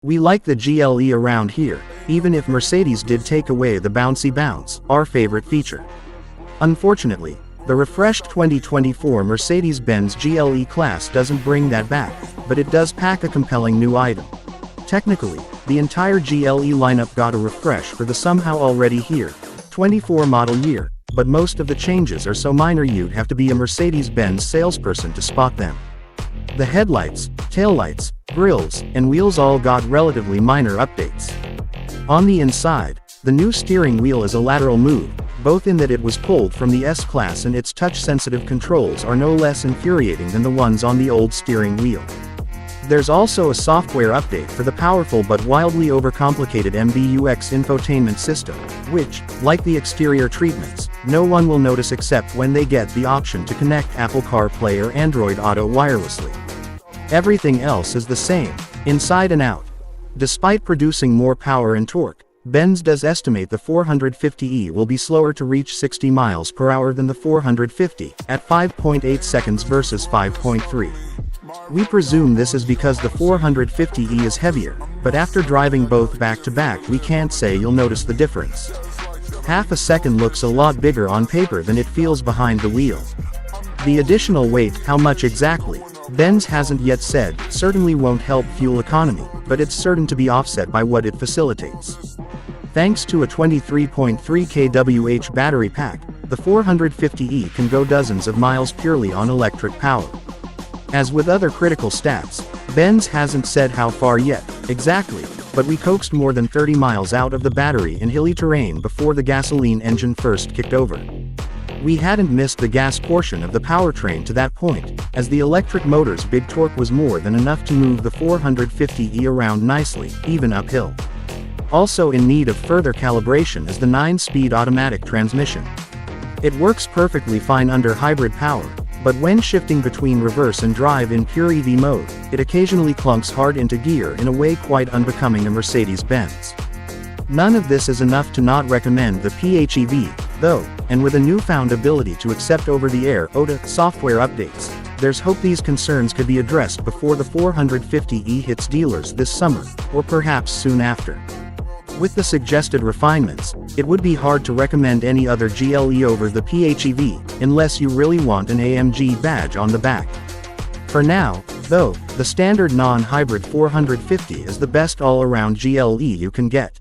We like the GLE around here, even if Mercedes did take away the bouncy bounce, our favorite feature. Unfortunately, the refreshed 2024 Mercedes-Benz GLE class doesn't bring that back, but it does pack a compelling new item. Technically, the entire GLE lineup got a refresh for the somehow already here, 24 model year, but most of the changes are so minor you'd have to be a Mercedes-Benz salesperson to spot them. The headlights, taillights, grills, and wheels all got relatively minor updates. On the inside, the new steering wheel is a lateral move, both in that it was pulled from the S-Class and its touch-sensitive controls are no less infuriating than the ones on the old steering wheel. There's also a software update for the powerful but wildly overcomplicated MBUX infotainment system, which, like the exterior treatments, no one will notice except when they get the option to connect Apple CarPlay or Android Auto wirelessly. Everything else is the same, inside and out. Despite producing more power and torque, Benz does estimate the 450e will be slower to reach 60 miles per hour than the 450, at 5.8 seconds versus 5.3. We presume this is because the 450e is heavier, but after driving both back-to-back we can't say you'll notice the difference. Half a second looks a lot bigger on paper than it feels behind the wheel. The additional weight, how much exactly, Benz hasn't yet said, certainly won't help fuel economy, but it's certain to be offset by what it facilitates. Thanks to a 23.3 kWh battery pack, the 450e can go dozens of miles purely on electric power. As with other critical stats, Benz hasn't said how far yet, exactly, but we coaxed more than 30 miles out of the battery in hilly terrain before the gasoline engine first kicked over. We hadn't missed the gas portion of the powertrain to that point, as the electric motor's big torque was more than enough to move the 450e around nicely, even uphill. Also in need of further calibration is the 9-speed automatic transmission. It works perfectly fine under hybrid power, but when shifting between reverse and drive in pure EV mode, it occasionally clunks hard into gear in a way quite unbecoming a Mercedes-Benz. None of this is enough to not recommend the PHEV, though, and with a newfound ability to accept over-the-air OTA software updates, there's hope these concerns could be addressed before the 450e hits dealers this summer, or perhaps soon after. With the suggested refinements, it would be hard to recommend any other GLE over the PHEV, unless you really want an AMG badge on the back. For now, though, the standard non-hybrid 450 is the best all-around GLE you can get.